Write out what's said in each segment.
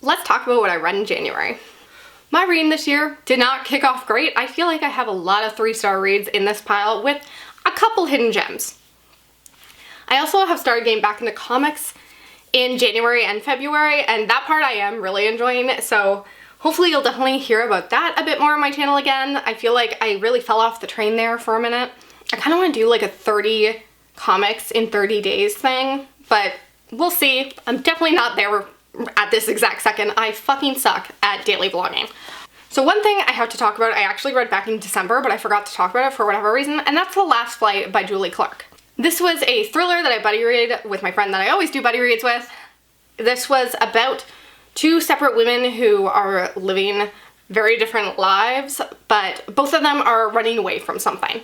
let's talk about what I read in January. My reading this year did not kick off great. I feel like I have a lot of 3-star reads in this pile with a couple hidden gems. I also have started getting back into comics in January and February, and that part I am really enjoying, so hopefully you'll definitely hear about that a bit more on my channel again. I feel like I really fell off the train there for a minute. I kind of want to do like a 30 comics in 30 days thing, but we'll see. I'm definitely not there at this exact second. I fucking suck at daily vlogging. So one thing I have to talk about, I actually read back in December, but I forgot to talk about it for whatever reason, and that's The Last Flight by Julie Clark. This was a thriller that I buddy read with my friend that I always do buddy reads with. This was about two separate women who are living very different lives, but both of them are running away from something.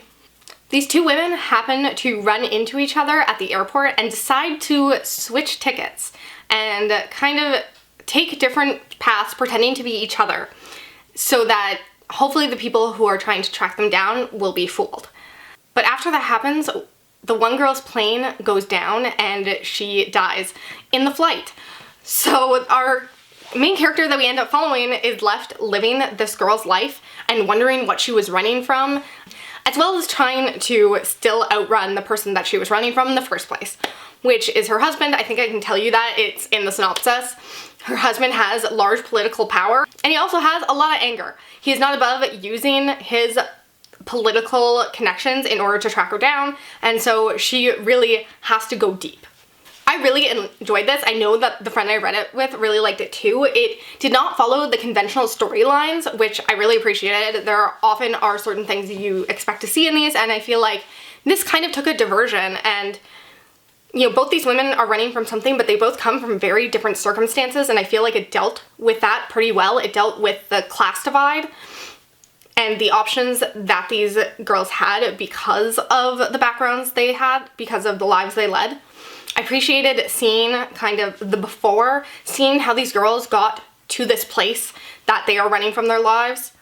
These two women happen to run into each other at the airport and decide to switch tickets and kind of take different paths pretending to be each other so that hopefully the people who are trying to track them down will be fooled. But after that happens, the one girl's plane goes down and she dies in the flight. So our main character that we end up following is left living this girl's life and wondering what she was running from, as well as trying to still outrun the person that she was running from in the first place, which is her husband. I think I can tell you that, it's in the synopsis. Her husband has large political power, and he also has a lot of anger. He is not above using his political connections in order to track her down, and so she really has to go deep. I really enjoyed this. I know that the friend I read it with really liked it too. It did not follow the conventional storylines, which I really appreciated. There often are certain things you expect to see in these, and I feel like this kind of took a diversion, and you know, both these women are running from something, but they both come from very different circumstances, and I feel like it dealt with that pretty well. It dealt with the class divide and the options that these girls had because of the backgrounds they had, because of the lives they led. I appreciated seeing kind of the before, seeing how these girls got to this place that they are running from their lives.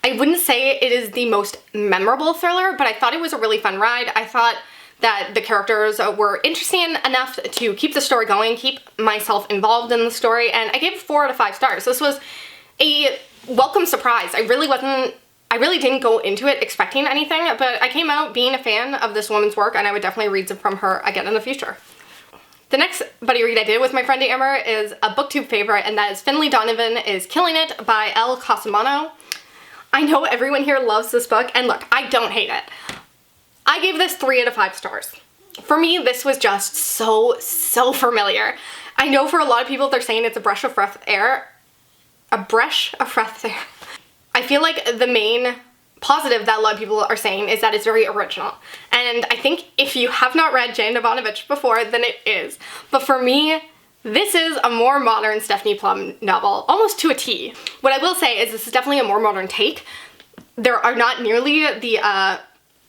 I wouldn't say it is the most memorable thriller, but I thought it was a really fun ride. I thought that the characters were interesting enough to keep the story going, keep myself involved in the story, and I gave it 4 out of 5 stars. This was a welcome surprise. I really didn't go into it expecting anything, but I came out being a fan of this woman's work, and I would definitely read some from her again in the future. The next buddy read I did with my friend Amber is a booktube favorite, and that is Finlay Donovan is Killing It by Elle Cosimano. I know everyone here loves this book, and look, I don't hate it. I gave this 3 out of 5 stars. For me, this was just so familiar. I know for a lot of people they're saying it's a breath of fresh air. A breath of fresh air. I feel like the main positive that a lot of people are saying is that it's very original. And I think if you have not read Jane Ivanovich before, then it is. But for me, this is a more modern Stephanie Plum novel, almost to a T. What I will say is this is definitely a more modern take. There are not nearly the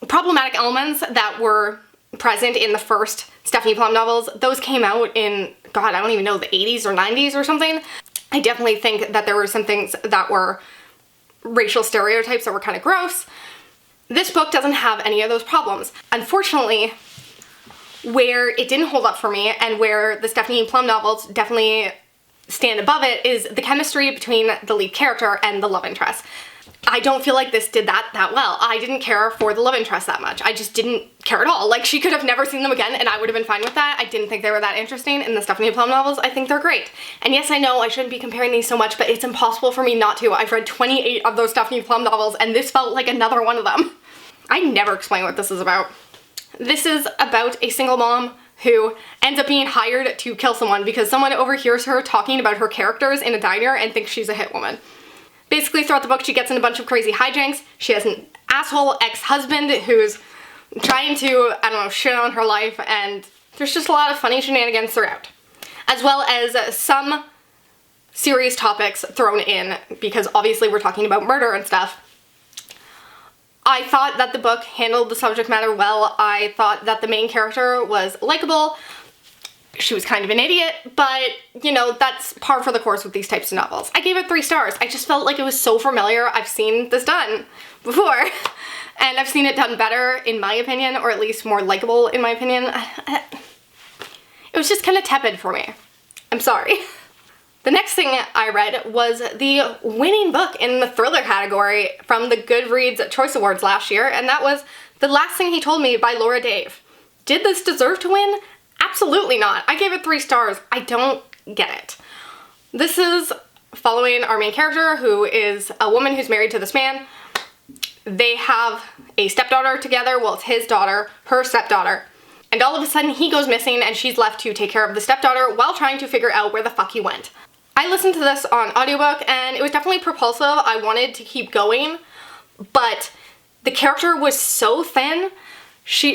problematic elements that were present in the first Stephanie Plum novels. Those came out in, God, I don't even know, the 80s or 90s or something. I definitely think that there were some things that were racial stereotypes that were kind of gross. This book doesn't have any of those problems. Unfortunately, where it didn't hold up for me and where the Stephanie Plum novels definitely stand above it is the chemistry between the lead character and the love interest. I don't feel like this did that well. I didn't care for the love interest that much. I just didn't care at all. Like, she could have never seen them again and I would have been fine with that. I didn't think they were that interesting. In the Stephanie Plum novels, I think they're great. And yes, I know I shouldn't be comparing these so much, but it's impossible for me not to. I've read 28 of those Stephanie Plum novels and this felt like another one of them. I never explain what this is about. This is about a single mom who ends up being hired to kill someone because someone overhears her talking about her characters in a diner and thinks she's a hit woman. Basically, throughout the book, she gets in a bunch of crazy hijinks. She has an asshole ex-husband who's trying to, I don't know, shit on her life, and there's just a lot of funny shenanigans throughout. As well as some serious topics thrown in, because obviously we're talking about murder and stuff. I thought that the book handled the subject matter well. I thought that the main character was likable. She was kind of an idiot, but, you know, that's par for the course with these types of novels. I gave it 3 stars. I just felt like it was so familiar. I've seen this done before, and I've seen it done better, in my opinion, or at least more likable, in my opinion. It was just kind of tepid for me. I'm sorry. The next thing I read was the winning book in the thriller category from the Goodreads Choice Awards last year, and that was The Last Thing He Told Me by Laura Dave. Did this deserve to win? Absolutely not. I gave it 3 stars. I don't get it. This is following our main character, who is a woman who's married to this man. They have a stepdaughter together. Well, it's his daughter, her stepdaughter. And all of a sudden he goes missing and she's left to take care of the stepdaughter while trying to figure out where the fuck he went. I listened to this on audiobook and it was definitely propulsive. I wanted to keep going, but the character was so thin.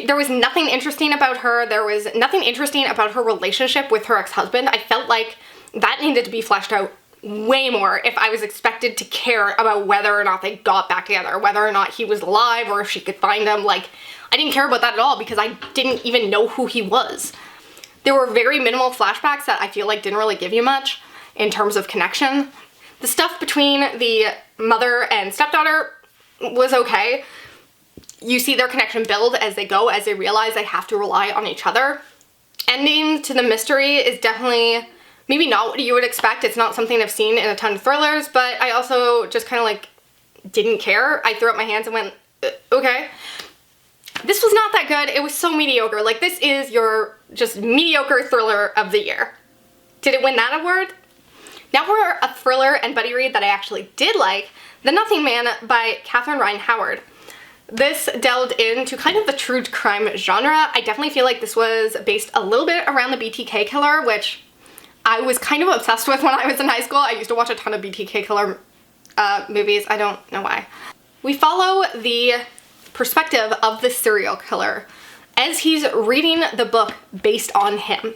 There was nothing interesting about her. There was nothing interesting about her relationship with her ex-husband. I felt like that needed to be fleshed out way more if I was expected to care about whether or not they got back together, whether or not he was alive or if she could find him. Like, I didn't care about that at all because I didn't even know who he was. There were very minimal flashbacks that I feel like didn't really give you much in terms of connection. The stuff between the mother and stepdaughter was okay. You see their connection build as they go, as they realize they have to rely on each other. Ending to the mystery is definitely maybe not what you would expect. It's not something I've seen in a ton of thrillers, but I also just kind of like didn't care. I threw up my hands and went, okay. This was not that good. It was so mediocre. Like, this is your just mediocre thriller of the year. Did it win that award? Now for a thriller and buddy read that I actually did like, The Nothing Man by Katherine Ryan Howard. This delved into kind of the true crime genre. I definitely feel like this was based a little bit around the BTK killer, which I was kind of obsessed with when I was in high school. I used to watch a ton of BTK killer movies. I don't know why. We follow the perspective of the serial killer as he's reading the book based on him.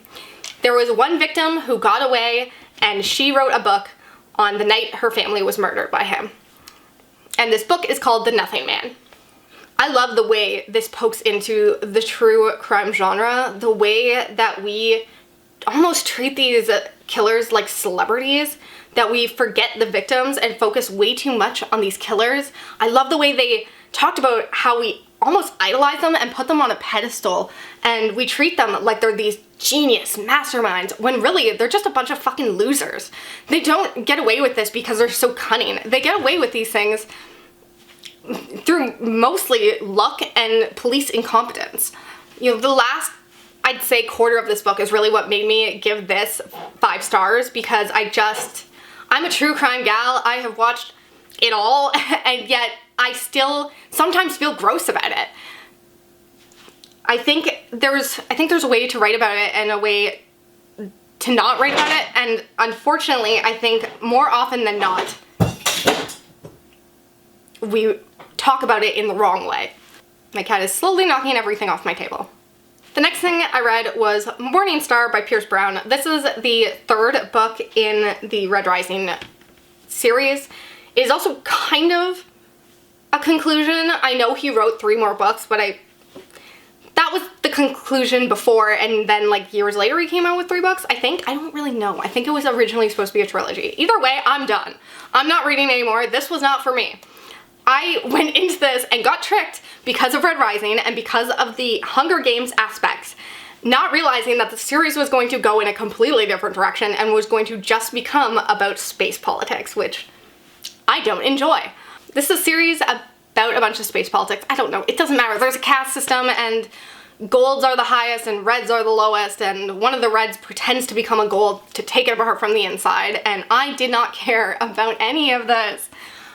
There was one victim who got away and she wrote a book on the night her family was murdered by him. And this book is called The Nothing Man. I love the way this pokes into the true crime genre, the way that we almost treat these killers like celebrities, that we forget the victims and focus way too much on these killers. I love the way they talked about how we almost idolize them and put them on a pedestal, and we treat them like they're these genius masterminds when really they're just a bunch of fucking losers. They don't get away with this because they're so cunning. They get away with these things through mostly luck and police incompetence. You know, the last, I'd say, quarter of this book is really what made me give this 5 stars, because I'm a true crime gal. I have watched it all, and yet I still sometimes feel gross about it. I think there's a way to write about it and a way to not write about it, and unfortunately, I think more often than not, we talk about it in the wrong way. My cat is slowly knocking everything off my table. The next thing I read was Morning Star by Pierce Brown. This is the 3rd book in the Red Rising series. It is also kind of a conclusion. I know he wrote 3 more books, but that was the conclusion before, and then like years later he came out with 3 books, I think. I don't really know. I think it was originally supposed to be a trilogy. Either way, I'm done. I'm not reading anymore. This was not for me. I went into this and got tricked because of Red Rising and because of the Hunger Games aspects, not realizing that the series was going to go in a completely different direction and was going to just become about space politics, which I don't enjoy. This is a series about a bunch of space politics. I don't know. It doesn't matter. There's a caste system, and golds are the highest and reds are the lowest, and one of the reds pretends to become a gold to take it apart from the inside, and I did not care about any of this.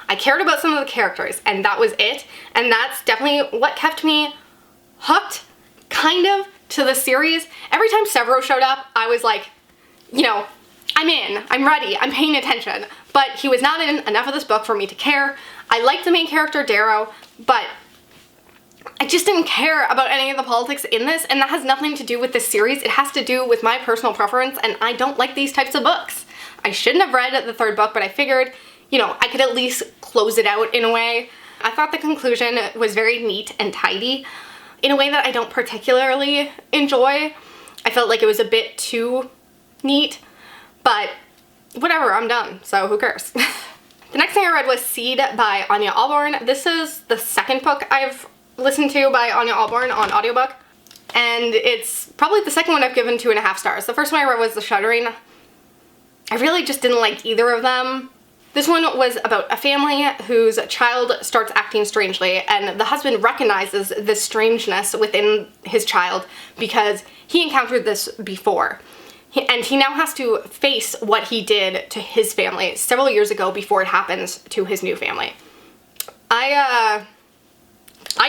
I cared about some of the characters, and that was it, and that's definitely what kept me hooked, kind of, to the series. Every time Severo showed up, I was like, you know, I'm in, I'm ready, I'm paying attention, but he was not in enough of this book for me to care. I liked the main character, Darrow, but I just didn't care about any of the politics in this, and that has nothing to do with this series. It has to do with my personal preference, and I don't like these types of books. I shouldn't have read the 3rd book, but I figured, you know, I could at least close it out in a way. I thought the conclusion was very neat and tidy in a way that I don't particularly enjoy. I felt like it was a bit too neat, but whatever, I'm done, so who cares? The next thing I read was Seed by Ania Ahlborn. This is the 2nd book I've listened to by Ania Ahlborn on audiobook, and it's probably the 2nd one I've given 2.5 stars. The first one I read was The Shuddering. I really just didn't like either of them. This one was about a family whose child starts acting strangely, and the husband recognizes this strangeness within his child because he encountered this before. And he now has to face what he did to his family several years ago before it happens to his new family. I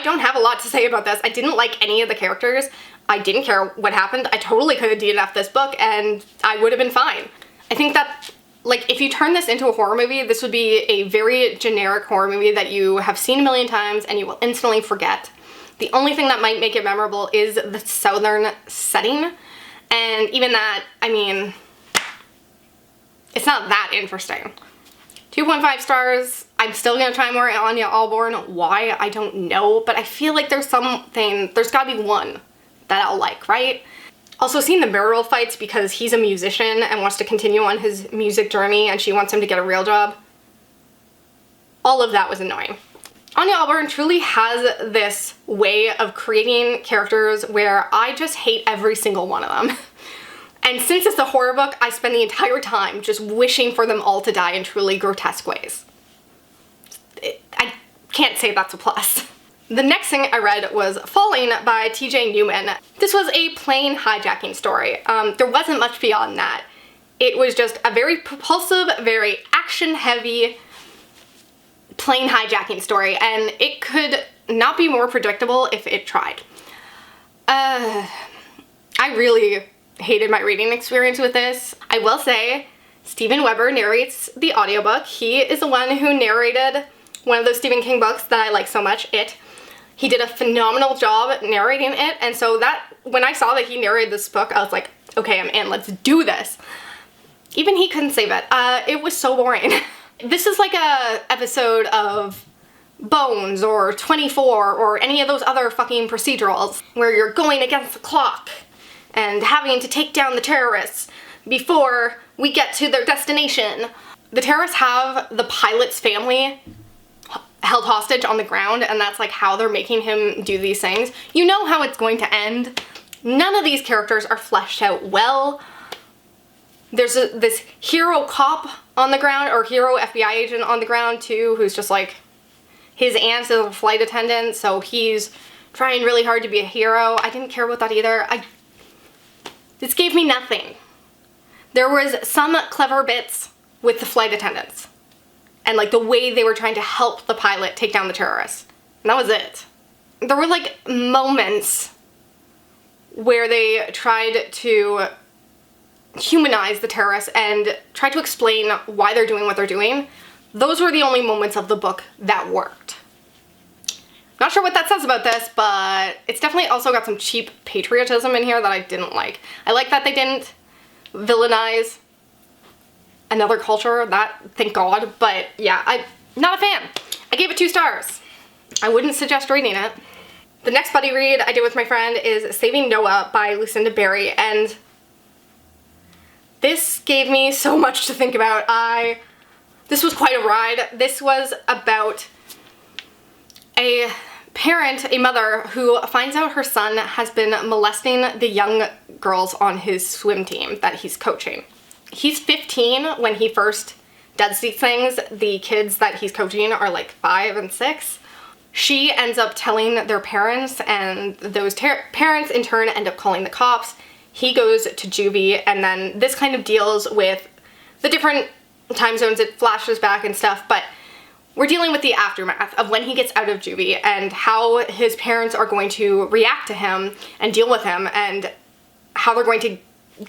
don't have a lot to say about this. I didn't like any of the characters. I didn't care what happened. I totally could have DNF'd this book and I would have been fine. I think that, like, if you turn this into a horror movie, this would be a very generic horror movie that you have seen a million times and you will instantly forget. The only thing that might make it memorable is the southern setting. And even that, I mean, it's not that interesting. 2.5 stars. I'm still gonna try more Ania Ahlborn. Why? I don't know, but I feel like there's gotta be one that I'll like, right? Also, seeing the marital fights because he's a musician and wants to continue on his music journey and she wants him to get a real job. All of that was annoying. Ania Ahlborn truly has this way of creating characters where I just hate every single one of them. And since it's a horror book, I spend the entire time just wishing for them all to die in truly grotesque ways. I can't say that's a plus. The next thing I read was Falling by TJ Newman. This was a plain hijacking story. There wasn't much beyond that. It was just a very propulsive, very action-heavy, plain hijacking story, and it could not be more predictable if it tried. I really hated my reading experience with this. I will say, Steven Weber narrates the audiobook. He is the one who narrated one of those Stephen King books that I like so much, It. He did a phenomenal job narrating it, and so that, when I saw that he narrated this book, I was like, okay, I'm in, let's do this. Even he couldn't save it. It was so boring. This is like a episode of Bones or 24 or any of those other fucking procedurals where you're going against the clock and having to take down the terrorists before we get to their destination. The terrorists have the pilot's family held hostage on the ground, and that's like how they're making him do these things. You know how it's going to end. None of these characters are fleshed out well. There's this hero cop on the ground, or hero FBI agent on the ground too, who's just like, his aunt is a flight attendant, so he's trying really hard to be a hero. I didn't care about that either. This gave me nothing. There was some clever bits with the flight attendants and like the way they were trying to help the pilot take down the terrorists. And that was it. There were like moments where they tried to humanize the terrorists and try to explain why they're doing what they're doing. Those were the only moments of the book that worked. Not sure what that says about this, but it's definitely also got some cheap patriotism in here that I didn't like. I like that they didn't villainize another culture, that, thank God, but yeah, I'm not a fan. I gave it 2 stars. I wouldn't suggest reading it. The next buddy read I did with my friend is Saving Noah by Lucinda, and this gave me so much to think about. This was quite a ride. This was about a parent, a mother, who finds out her son has been molesting the young girls on his swim team that he's coaching. He's 15 when he first does these things. The kids that he's coaching are like 5 and 6. She ends up telling their parents, and those parents in turn end up calling the cops. He goes to juvie, and then this kind of deals with the different time zones. It flashes back and stuff, but we're dealing with the aftermath of when he gets out of juvie and how his parents are going to react to him and deal with him and how they're going to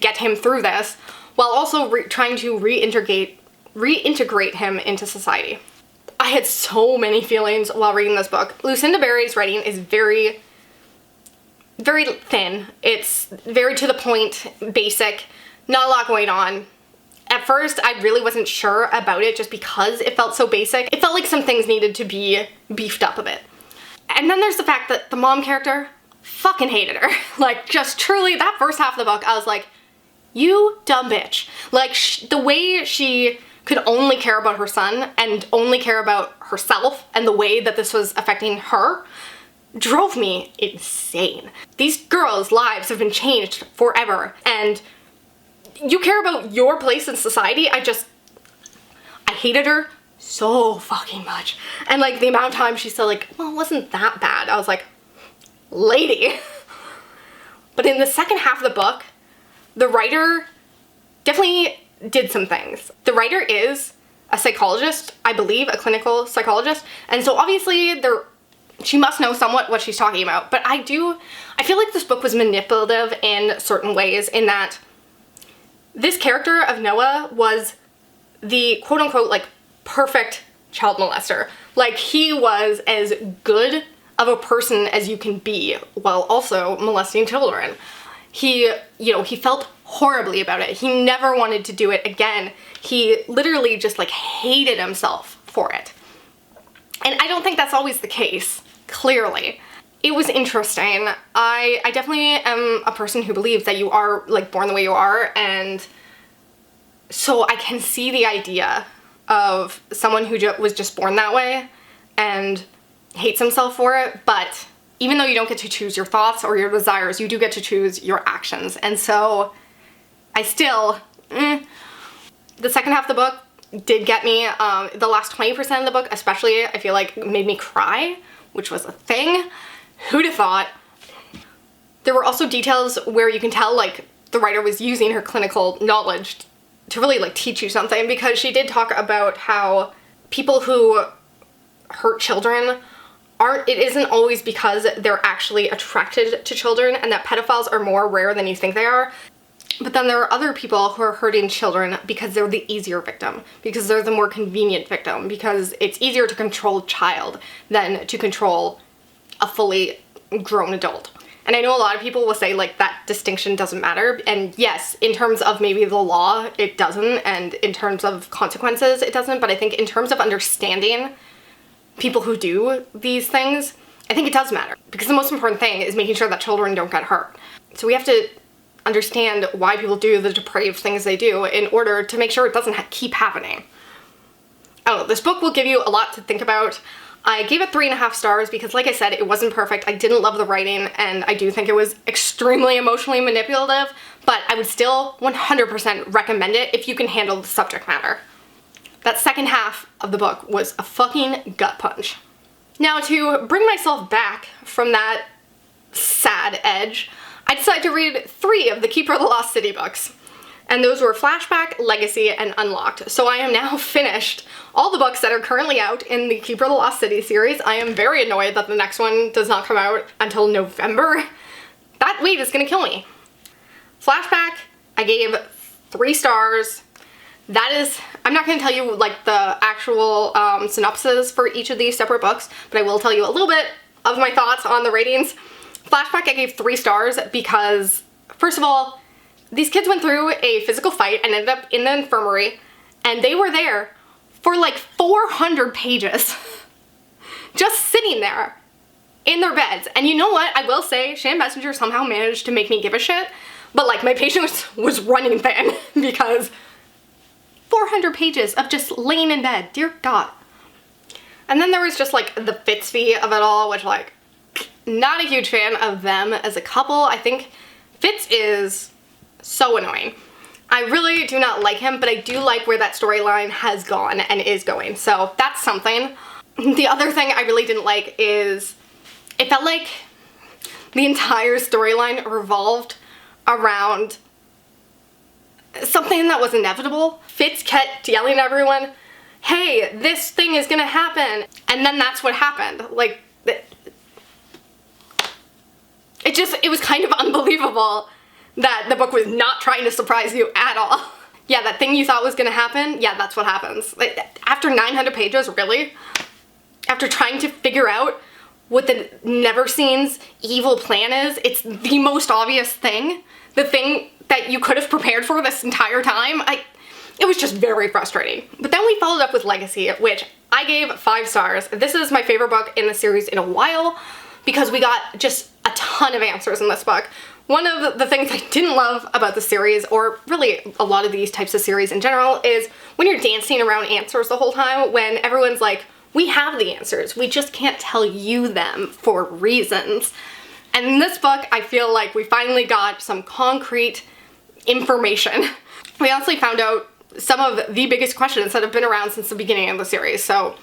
get him through this while also trying to reintegrate him into society. I had so many feelings while reading this book. Lucinda Berry's writing is very, very thin. It's very to the point, basic, not a lot going on. At first, I really wasn't sure about it just because it felt so basic. It felt like some things needed to be beefed up a bit. And then there's the fact that the mom character, fucking hated her. Like, just truly, that first half of the book, I was like, you dumb bitch. Like, the way she could only care about her son and only care about herself and the way that this was affecting her drove me insane. These girls' lives have been changed forever, and you care about your place in society. I hated her so fucking much. And like the amount of time she said like, well, it wasn't that bad. I was like, lady. But in the second half of the book, the writer definitely did some things. The writer is a psychologist, I believe, a clinical psychologist. And so obviously she must know somewhat what she's talking about. But I feel like this book was manipulative in certain ways, in that this character of Noah was the quote unquote like perfect child molester. Like, he was as good of a person as you can be while also molesting children. He felt horribly about it. He never wanted to do it again. He literally just like hated himself for it. And I don't think that's always the case, clearly. It was interesting. I definitely am a person who believes that you are like born the way you are, and so I can see the idea of someone who was just born that way and hates himself for it. But even though you don't get to choose your thoughts or your desires, you do get to choose your actions. And so I still, the second half of the book did get me. The last 20% of the book especially, I feel like made me cry, which was a thing. Who'd have thought? There were also details where you can tell like the writer was using her clinical knowledge to really like teach you something, because she did talk about how people who hurt children it isn't always because they're actually attracted to children, and that pedophiles are more rare than you think they are. But then there are other people who are hurting children because they're the easier victim, because they're the more convenient victim, because it's easier to control a child than to control a fully grown adult. And I know a lot of people will say like that distinction doesn't matter, and yes, in terms of maybe the law it doesn't, and in terms of consequences it doesn't, but I think in terms of understanding people who do these things, I think it does matter, because the most important thing is making sure that children don't get hurt. So we have to understand why people do the depraved things they do in order to make sure it doesn't keep happening. Oh, this book will give you a lot to think about. I gave it 3.5 stars because, like I said, it wasn't perfect. I didn't love the writing, and I do think it was extremely emotionally manipulative, but I would still 100% recommend it if you can handle the subject matter. That second half of the book was a fucking gut punch. Now, to bring myself back from that sad edge, I decided to read 3 of the Keeper of the Lost City books. And those were Flashback, Legacy, and Unlocked. So I am now finished all the books that are currently out in the Keeper of the Lost City series. I am very annoyed that the next one does not come out until November. That wait is gonna kill me. Flashback, I gave 3 stars. That is, I'm not gonna tell you like the actual synopsis for each of these separate books, but I will tell you a little bit of my thoughts on the ratings. Flashback, I gave 3 stars because, first of all, these kids went through a physical fight and ended up in the infirmary, and they were there for like 400 pages. Just sitting there in their beds. And you know what? I will say, Shannon Messenger somehow managed to make me give a shit, but like my patience was running thin because 400 pages of just laying in bed, dear God. And then there was just like the Fitz fee of it all, which like, not a huge fan of them as a couple. I think Fitz is so annoying. I really do not like him, but I do like where that storyline has gone and is going, so that's something. The other thing I really didn't like is it felt like the entire storyline revolved around something that was inevitable. Fitz kept yelling at everyone, hey, this thing is gonna happen, and then that's what happened. Like, it was kind of unbelievable that the book was not trying to surprise you at all. Yeah, that thing you thought was gonna happen, yeah, that's what happens. Like, after 900 pages, really? After trying to figure out what the Never-Seen's evil plan is, it's the most obvious thing. The thing that you could have prepared for this entire time. It was just very frustrating. But then we followed up with Legacy, which I gave 5 stars. This is my favorite book in the series in a while because we got just a ton of answers in this book. One of the things I didn't love about the series, or really a lot of these types of series in general, is when you're dancing around answers the whole time, when everyone's like, we have the answers, we just can't tell you them for reasons. And in this book, I feel like we finally got some concrete information. We honestly found out some of the biggest questions that have been around since the beginning of the series, so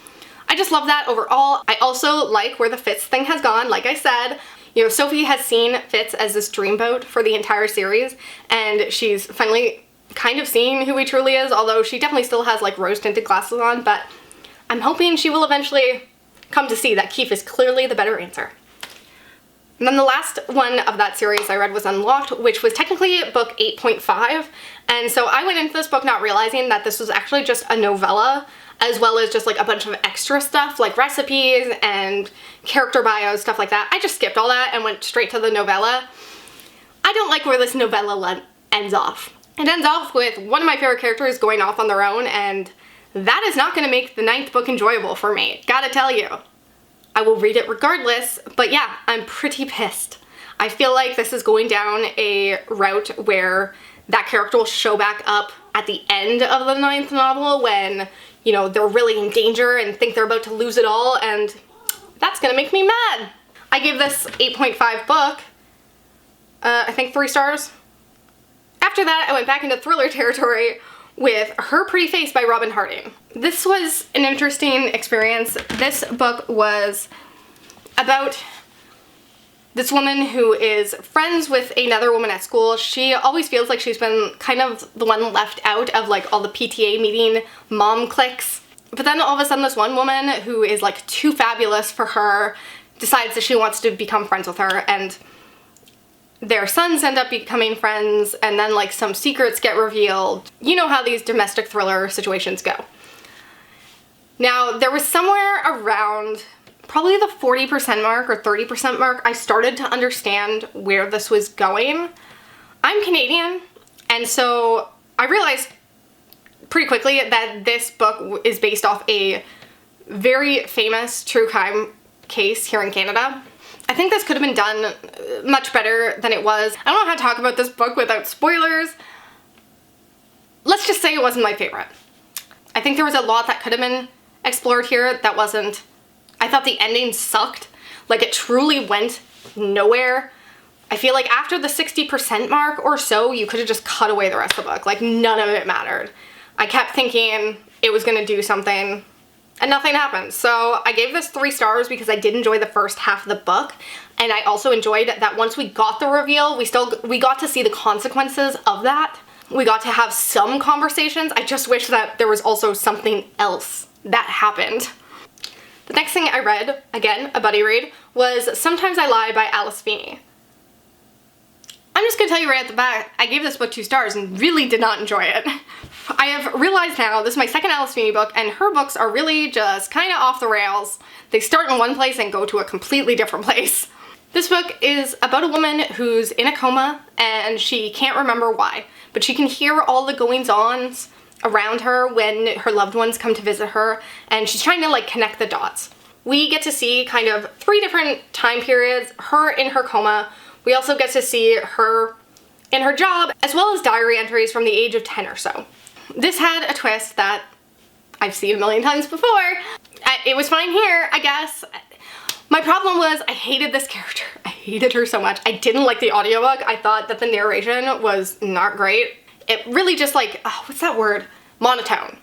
I just love that overall. I also like where the Fitz thing has gone. Like I said, you know, Sophie has seen Fitz as this dreamboat for the entire series, and she's finally kind of seeing who he truly is, although she definitely still has like rose-tinted glasses on, but I'm hoping she will eventually come to see that Keith is clearly the better answer. And then the last one of that series I read was Unlocked, which was technically book 8.5, and so I went into this book not realizing that this was actually just a novella, as well as just like a bunch of extra stuff like recipes and character bios, stuff like that. I just skipped all that and went straight to the novella. I don't like where this novella ends off. It ends off with one of my favorite characters going off on their own, and that is not going to make the 9th book enjoyable for me, gotta tell you. I will read it regardless, but yeah, I'm pretty pissed. I feel like this is going down a route where that character will show back up at the end of the 9th novel when, you know, they're really in danger and think they're about to lose it all, and that's gonna make me mad. I gave this 8.5 book, I think 3 stars. After that, I went back into thriller territory with Her Pretty Face by Robyn Harding. This was an interesting experience. This book was about this woman who is friends with another woman at school. She always feels like she's been kind of the one left out of like all the PTA meeting mom cliques. But then all of a sudden this one woman who is like too fabulous for her decides that she wants to become friends with her, and their sons end up becoming friends, and then like some secrets get revealed. You know how these domestic thriller situations go. Now, there was somewhere around probably the 40% mark or 30% mark, I started to understand where this was going. I'm Canadian, and so I realized pretty quickly that this book is based off a very famous true crime case here in Canada. I think this could have been done much better than it was. I don't know how to talk about this book without spoilers. Let's just say it wasn't my favorite. I think there was a lot that could have been explored here that wasn't. I thought the ending sucked. Like, it truly went nowhere. I feel like after the 60% mark or so, you could have just cut away the rest of the book. Like, none of it mattered. I kept thinking it was gonna do something, and nothing happened. So I gave this 3 stars because I did enjoy the first half of the book, and I also enjoyed that once we got the reveal, we got to see the consequences of that. We got to have some conversations. I just wish that there was also something else that happened. The next thing I read, again, a buddy read, was Sometimes I Lie by Feeney. I'm just gonna tell you right at the back, I gave this book 2 stars and really did not enjoy it. I have realized now, this is my second Feeney book, and her books are really just kind of off the rails. They start in one place and go to a completely different place. This book is about a woman who's in a coma and she can't remember why, but she can hear all the goings-ons around her when her loved ones come to visit her, and she's trying to like connect the dots. We get to see kind of 3 different time periods, her in her coma. We also get to see her in her job, as well as diary entries from the age of 10 or so. This had a twist that I've seen a million times before. It was fine here, I guess. My problem was I hated this character. I hated her so much. I didn't like the audiobook. I thought that the narration was not great. It really just like, oh, what's that word? Monotone.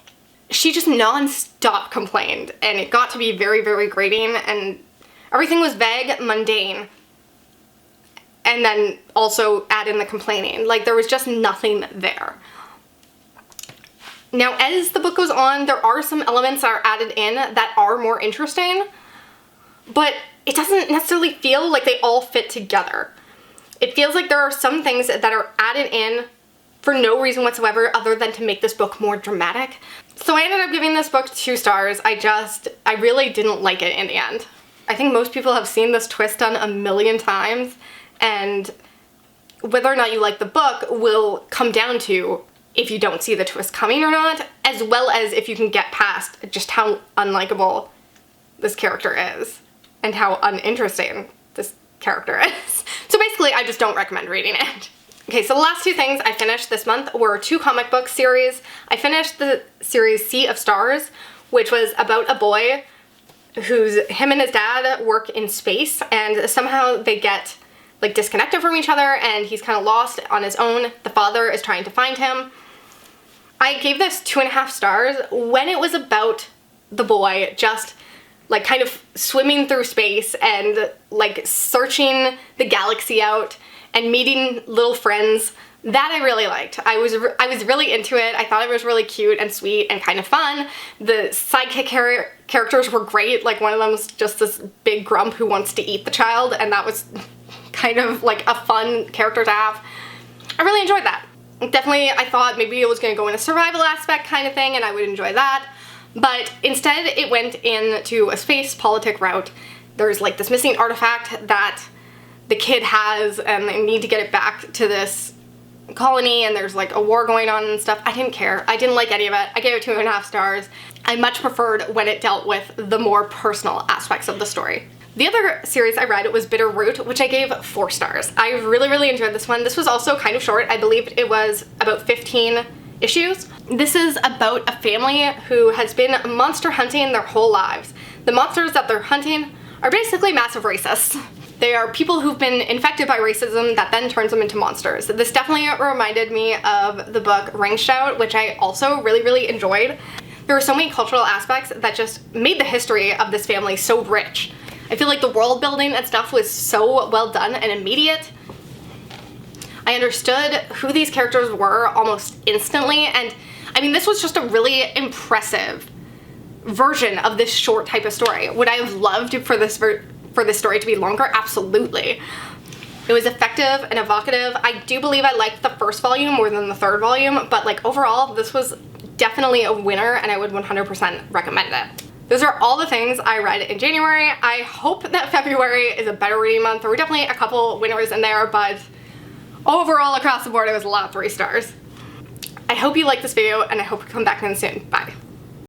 She just non-stop complained, and it got to be very, very grating, and everything was vague, mundane, and then also add in the complaining. Like, there was just nothing there. Now, as the book goes on, there are some elements that are added in that are more interesting, but it doesn't necessarily feel like they all fit together. It feels like there are some things that are added in for no reason whatsoever other than to make this book more dramatic. So I ended up giving this book 2 stars. I really didn't like it in the end. I think most people have seen this twist done a million times, and whether or not you like the book will come down to if you don't see the twist coming or not, as well as if you can get past just how unlikable this character is and how uninteresting this character is. So basically, I just don't recommend reading it. Okay, so the last 2 things I finished this month were 2 comic book series. I finished the series Sea of Stars, which was about a boy him and his dad work in space, and somehow they get like disconnected from each other and he's kind of lost on his own. The father is trying to find him. I gave this 2.5 stars when it was about the boy just like kind of swimming through space and like searching the galaxy out and meeting little friends. That I really liked. I was really into it. I thought it was really cute and sweet and kind of fun. The sidekick characters were great. Like one of them was just this big grump who wants to eat the child, and that was kind of like a fun character to have. I really enjoyed that. Definitely I thought maybe it was going to go in a survival aspect kind of thing and I would enjoy that. But instead it went into a space politic route. There's like this missing artifact that the kid has and they need to get it back to this colony, and there's like a war going on and stuff. I didn't care. I didn't like any of it. I gave it 2.5 stars. I much preferred when it dealt with the more personal aspects of the story. The other series I read was Bitterroot, which I gave 4 stars. I really enjoyed this one. This was also kind of short. I believe it was about 15 issues. This is about a family who has been monster hunting their whole lives. The monsters that they're hunting are basically massive racists. They are people who've been infected by racism that then turns them into monsters. This definitely reminded me of the book Ring Shout, which I also really enjoyed. There were so many cultural aspects that just made the history of this family so rich. I feel like the world building and stuff was so well done and immediate. I understood who these characters were almost instantly, and I mean, this was just a really impressive version of this short type of story. Would I have loved for this story to be longer? Absolutely. It was effective and evocative. I do believe I liked the first volume more than the third volume, but like overall, this was definitely a winner and I would 100% recommend it. Those are all the things I read in January. I hope that February is a better reading month. There were definitely a couple winners in there, but overall across the board, it was a lot of 3 stars. I hope you liked this video and I hope you come back again soon. Bye.